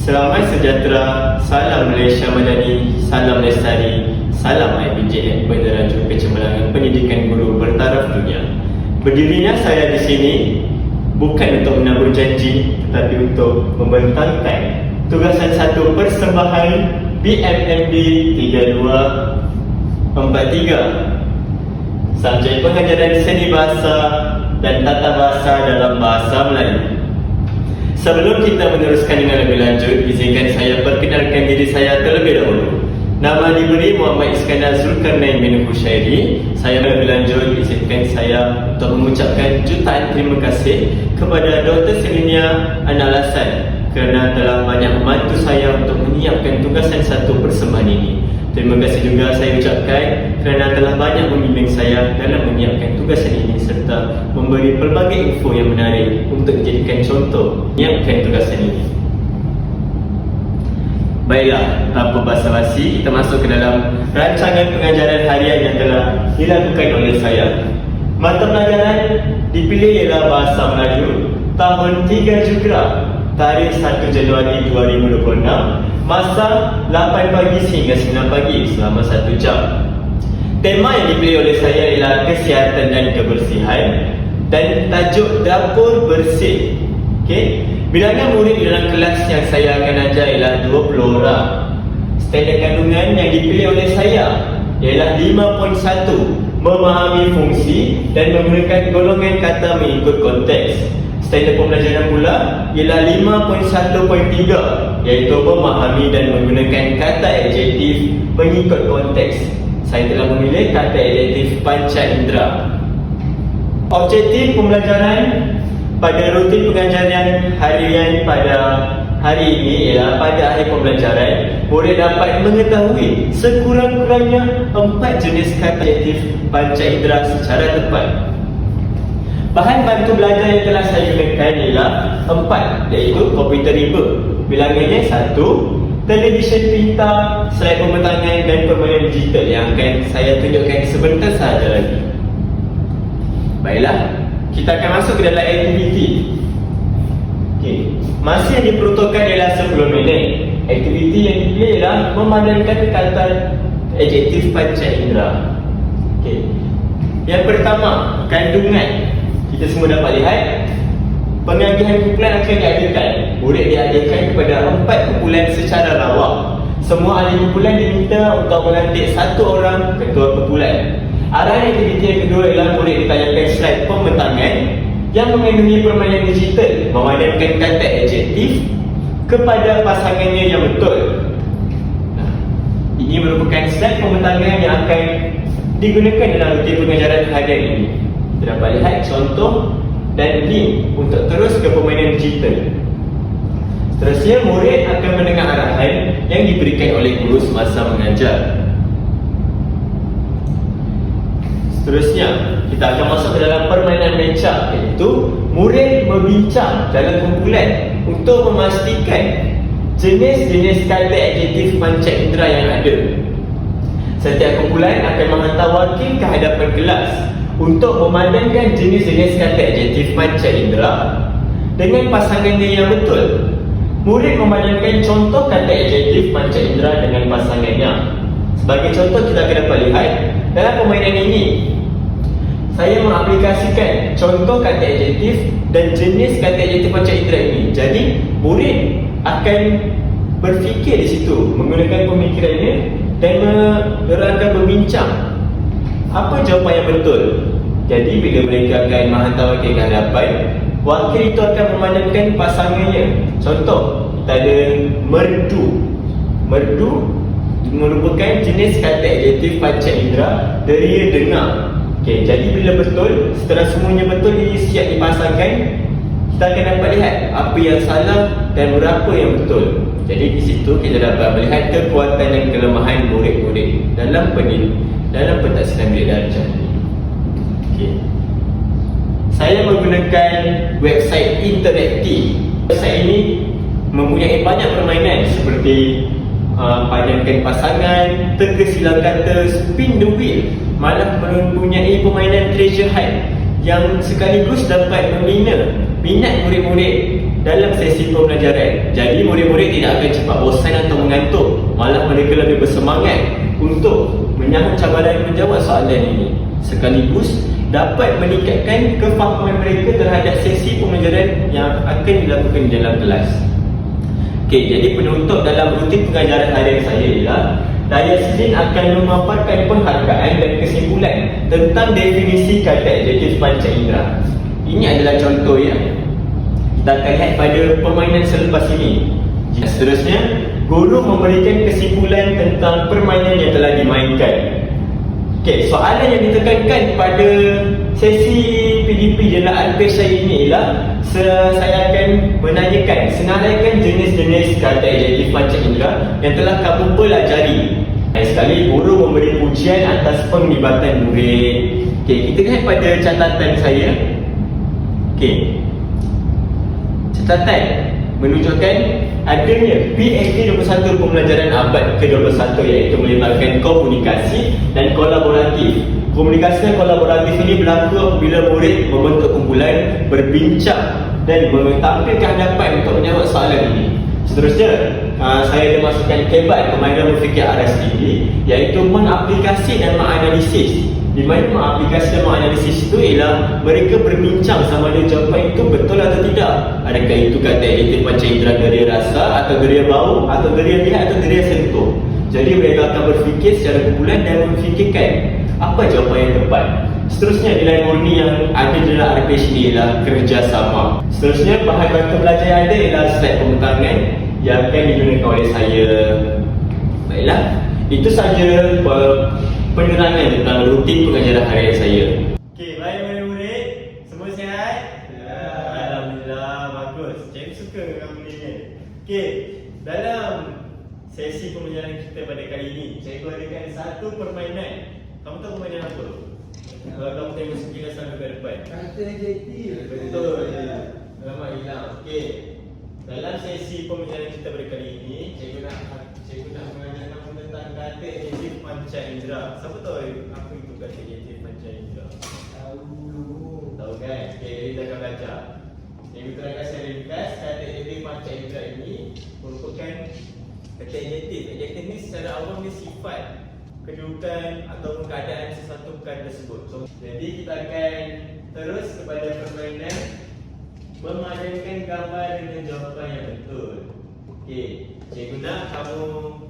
Selamat sejahtera, salam Malaysia Madani, salam Lestari, salam IPJN, Peneraju Kecemerlangan Pendidikan Guru Bertaraf Dunia. Berdirinya saya di sini bukan untuk menabur janji, tetapi untuk membentangkan tugasan satu persembahan BMMD 3243, Subjek Pengajaran Seni Bahasa dan Tata Bahasa dalam Bahasa Melayu. Sebelum kita meneruskan dengan lebih lanjut, izinkan saya perkenalkan diri saya terlebih dahulu. Nama diberi Muhammad Iskandar Zulkarnain bin Hushairi. Saya lebih lanjut, izinkan saya untuk mengucapkan jutaan terima kasih kepada Dr. Selinia Analasan kerana telah banyak membantu saya untuk menyiapkan tugasan satu persembahan ini. Terima kasih juga saya ucapkan kerana telah banyak membimbing saya dalam menyiapkan tugasan ini serta memberi pelbagai info yang menarik untuk dijadikan contoh menyiapkan tugasan ini. Baiklah, tanpa basa-basi, kita masuk ke dalam rancangan pengajaran harian yang telah dilakukan oleh saya. Mata pelajaran dipilih ialah Bahasa Melayu tahun 3 Jugra, tarikh 1 Januari 2026, masa 8 pagi sehingga 9 pagi selama 1 jam. Tema yang dipilih oleh saya ialah kesihatan dan kebersihan dan tajuk dapur bersih. Okey, bilangan murid dalam kelas yang saya akan ajar ialah 20 orang. Standard kandungan yang dipilih oleh saya ialah 5.1, memahami fungsi dan menggunakan golongan kata mengikut konteks. Standard pembelajaran pula ialah 5.1.3, iaitu memahami dan menggunakan kata adjektif mengikut konteks. Saya telah memilih kata adjektif panca indera. Objektif pembelajaran pada rutin pengajaran harian pada hari ini ialah pada akhir pembelajaran, murid dapat mengetahui sekurang-kurangnya 4 jenis kata adjektif panca indera secara tepat. Bahan bantu belajar yang telah saya gunakan ialah 4, iaitu komputer riba. Bilangannya 1, televisyen pintar, slide pembentangan dan permainan digital yang akan saya tunjukkan sebentar sahaja lagi. Baiklah, kita akan masuk ke dalam aktiviti. Okey, masa yang diperuntukkan ialah 10 minit. Aktiviti yang dipilih ialah memadankan kata adjektif panca indera. Okey, yang pertama, kandungan. Kita semua dapat lihat pengagihan kumpulan akan diadakan. Murid diadakan kepada 4 kumpulan secara rawak. Semua ahli kumpulan diminta untuk melantik 1 orang ketua kumpulan. Arahan aktiviti yang kedua ialah murid ditanyakan slide pembentangan yang mengandungi permainan digital, memadankan kata adjektif kepada pasangannya yang betul. Ini merupakan slide pembentangan yang akan digunakan dalam rutin pengajaran harian ini. Kita dapat lihat contoh dan link untuk terus ke permainan digital. Seterusnya, murid akan mendengar arahan yang diberikan oleh guru semasa mengajar. Seterusnya, kita akan masuk ke dalam permainan mencak, iaitu murid berbincang dalam kumpulan untuk memastikan jenis-jenis kata adjektif panca indera yang ada. Setiap kumpulan akan menghantar wakil ke hadapan kelas untuk memandankan jenis-jenis kata adjektif panca indera dengan pasangannya yang betul. Murid memandankan contoh kata adjektif panca indera dengan pasangannya. Sebagai contoh, kita akan dapat lihat dalam permainan ini, saya mengaplikasikan contoh kata adjektif dan jenis kata adjektif panca indera ini. Jadi, murid akan berfikir di situ, menggunakan pemikirannya dan mereka akan berbincang apa jawapan yang betul. Jadi bila mereka akan menghantar wakil ke hadapan, wakil itu akan memandangkan pasangannya. Contoh, kita ada merdu. Merdu merupakan jenis kata adjektif panca indera dari dengar. Okey, jadi bila betul, setelah semuanya betul siap dipasangkan, kita akan dapat lihat apa yang salah dan berapa yang betul. Jadi di situ kita dapat melihat kekuatan dan kelemahan murid-murid dalam pentadbiran bilik darjah. Okey, saya menggunakan website interaktif. Website ini mempunyai banyak permainan seperti padankan pasangan, teka silang kata, spin the wheel. Malah mempunyai permainan treasure hunt yang sekaligus dapat membina minat murid-murid dalam sesi pembelajaran. Jadi murid-murid tidak akan cepat bosan atau mengantuk, malah mereka lebih bersemangat untuk menyahut cabaran dan menjawab soalan ini, sekaligus dapat meningkatkan kefahaman mereka terhadap sesi pembelajaran yang akan dilakukan di dalam kelas. Okey, jadi penutup dalam rutin pengajaran harian saya ialah Dayat Sidin akan memaparkan penghargaan dan kesimpulan tentang definisi kata adjektif panca indera. Ini adalah contoh ya. Kita akan lihat pada permainan selepas ini. Seterusnya, guru memberikan kesimpulan tentang permainan yang telah dimainkan. Okey, soalan yang ditekankan pada sesi PDP dalam RPS saya ini ialah saya akan menanyakan senaraikan jenis-jenis kata adjektif panca indera yang telah kamu pelajari. Sekali guru memberi pujian atas penglibatan murid. Okey, kita lihat pada catatan saya. Okey, catatan menunjukkan adanya PAK 21 pembelajaran abad ke-21 iaitu melibatkan komunikasi dan kolaboratif. Komunikasi dan kolaboratif ini berlaku apabila murid membentuk kumpulan, berbincang dan tampil ke hadapan untuk menjawab soalan ini. Seterusnya, saya ada masukkan kebat permainan berfikir aras tinggi iaitu mengaplikasi dan menganalisis. Di mana mengaplikasi dan menganalisis itu ialah mereka berbincang sama ada jawapan itu betul atau tidak. Adakah itu kata adjektif panca indera dari rasa atau dari bau atau dari lihat atau dari sentuh. Jadi mereka akan berfikir secara kumpulan dan memfikirkan apa jawapan yang tepat. Seterusnya, nilai murni yang ada dalam RPS ini ialah kerjasama. Seterusnya, bahan bantu belajar yang ada ialah slide pembukaan yang akan digunakan oleh saya. Baiklah, itu sahaja penerangan tentang rutin pengajaran harian saya. Okey, baik murid-murid, semua sihat? Ya. Alhamdulillah, bagus. Cikgu suka kamu ni. Okey, dalam sesi pembelajaran kita pada kali ini, cikgu adakan satu permainan. Kamu tahu permainan apa? Kalau kamu tengok sekilas sampai ke depan. Kata adjektif. Betul. Lama hilang. Okey. Dalam sesi pembelajaran kita pada kali ini, cikgu nak mengajar kamu tentang kata adjektif panca indera. Siapa tahu apa itu kata adjektif panca indera? Tahu kan? Okey, kita akan belajar. Cikgu terangkan secara ringkas, kata adjektif panca indera ini merupakan kata adjektif. Adjektif ni secara awam dia sifat, kedudukan atau keadaan sesuatu perkara tersebut. Jadi kita akan terus kepada permainan memadankan gambar dengan jawapan yang betul. Okey, cikgu nak kamu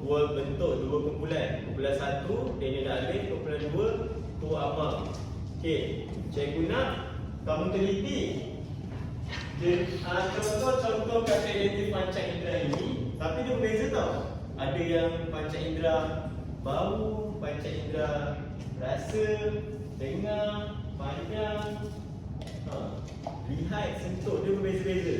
bentuk dua kumpulan. Kumpulan satu, Daniel Alvin. Kumpulan dua, Tua Amar. Okey, cikgu nak kamu teliti contoh-contoh kata adjektif panca indera ini. Tapi dia berbeza tau. Ada yang panca indera bau, panca indera rasa, dengar, pandang, lihat, sentuh, dia berbeza-beza.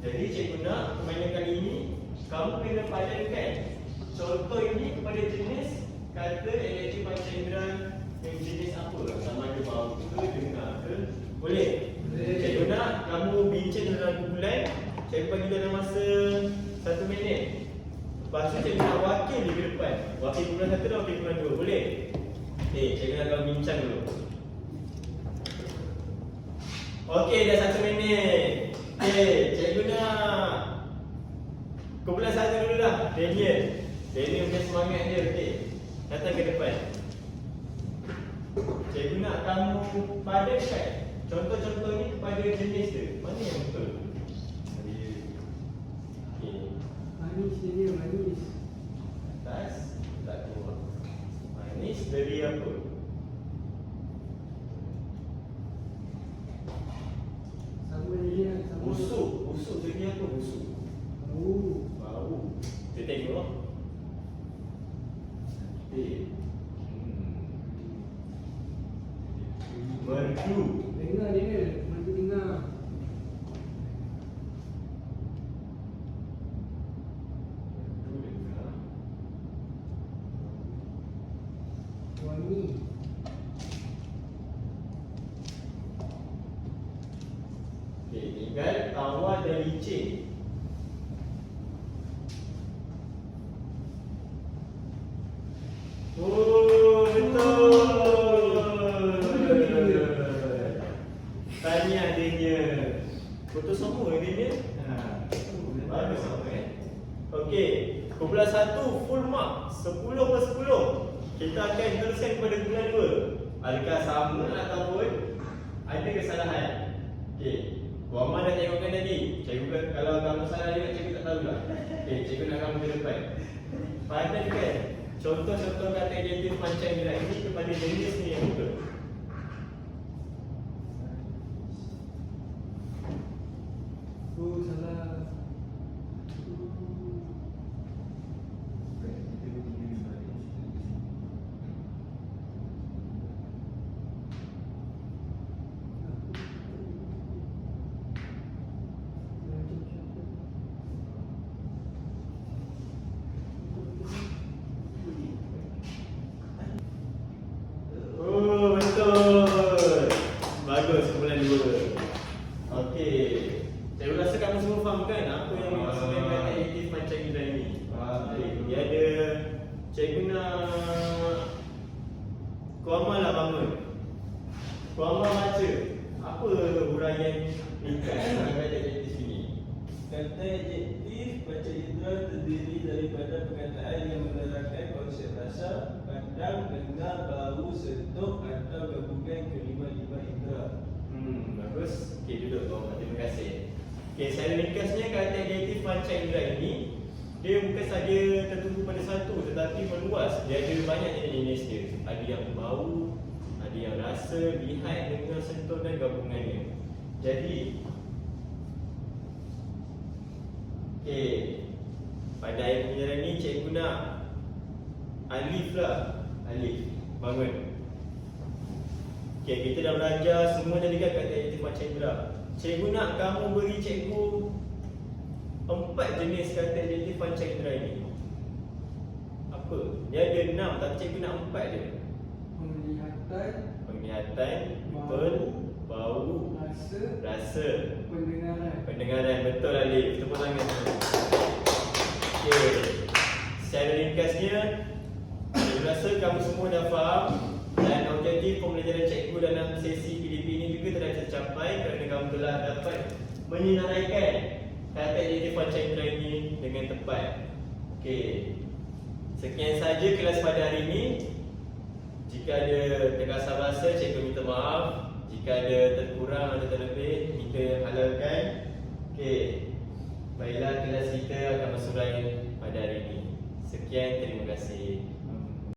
Jadi cikgu nak permainan kali ini kamu kena padankan contoh ini kepada jenis kata adjektif panca indera yang jenis apa, sama ada bau ke, dengar ke. Boleh? Cikgu nak kamu bincang dalam kumpulan. Cikgu bagi dalam masa 1 minit. Lepas tu cikgu nak wakil di depan. Wakil kumpulan 1 dan wakil kumpulan 2. Boleh? Cikgu nak kamu bincang dulu. Okey, dah 1 minit. Cikgu nak kumpulan 1 dulu lah. Daniel punya semangat dia. Okey, datang ke depan. Cikgu nak kamu padankan contoh-contoh ni kepada jenis dia. Mana yang betul? Manis dia, manis. Atas, tak keluar. Manis dari apa? Sama dia, sama. Busuk jadi apa busuk? Bau. Kita tengok. Merdu. Dengar dia, merdu dengar. Wangi. Okey, tinggal tawar dan licin. Oh, betul. Tanya adanya. Betul semua adanya. bulan 1 full mark 10/10. Kita akan teruskan kepada bulan 2. Adakah sama ataupun ada kesalahan? Okey, Puan Mak dah tengokkan tadi. Cikgu kalau kamu salah juga cikgu tak tahulah. Okey, cikgu nak kamu ke depan. Padankan contoh-contoh kata adjektif macam gerak ini kepada jenis ni yang betul. Salah. Oh, betul. Bagus, bulan 2. Okey. Saya rasa kamu semua faham kan apa yang dimaksudkan kata adjektif macam gerak ini? Dia ada cikgu nak Kuamal lah bangun. Kuamal baca. Apa huraian ringkas kata adjektif ini? Kata adjektif macam indera terdiri daripada perkataan yang menerangkan konsep rasa, pandang, dengar, bau, sentuh atau gabungan kelima-lima indera. Bagus. Okey, duduk bawah. Terima kasih. Okey, saya ringkasnya kata adjektif macam gerak ini dia bukan saja tertumpu pada satu tetapi meluas. Dia ada banyak jenis dia. Ada yang bau, ada yang rasa, lihat, dengar, sentuh dan gabungannya. Jadi okey, pada ayat penjara ni cikgu nak Alif lah. Alif, bangun. Okey, kita dah belajar semua tadi kan kata adjektif macam gerak. Cikgu nak kamu beri cikgu 4 jenis kata adjektif macam gerak ini. Apa? Dia ada 6 tapi cikgu nak 4 je. Penglihatan, Penglihatan, betul. Bau, rasa, pendengaran. Betul Alif. Tepuk tangan. Okey. Secara ringkasnya, saya rasa kamu semua dah faham dan objektif pembelajaran cikgu dalam sesi PDP ini juga telah tercapai kerana kamu telah dapat menyenaraikan kata adjektif macam gerak ini dengan tepat. Okey. Sekian saja kelas pada hari ini. Jika ada terkasar bahasa, cikgu minta maaf. Jika ada terkurang atau terlebih, minta halalkan. Okey. Baiklah, kelas kita akan bersurai pada hari ini. Sekian, terima kasih.